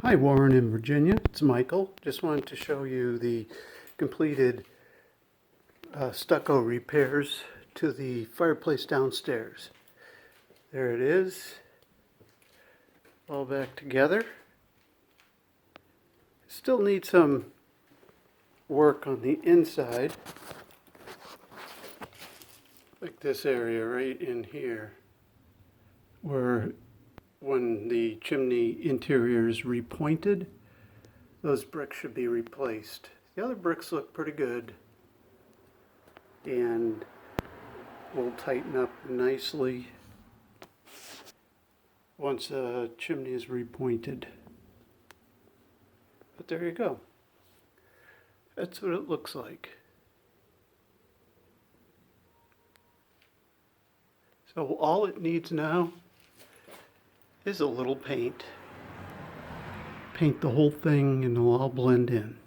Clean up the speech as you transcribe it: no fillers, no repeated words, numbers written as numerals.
Hi Warren in Virginia, it's Michael. Just wanted to show you the completed stucco repairs to the fireplace downstairs. There it is, all back together. Still need some work on the inside, like this area right in here, where when the chimney interior is repointed, those bricks should be replaced. The other bricks look pretty good and will tighten up nicely once the chimney is repointed. But there you go. That's what it looks like. So all it needs now is a little paint. Paint the whole thing and it'll all blend in.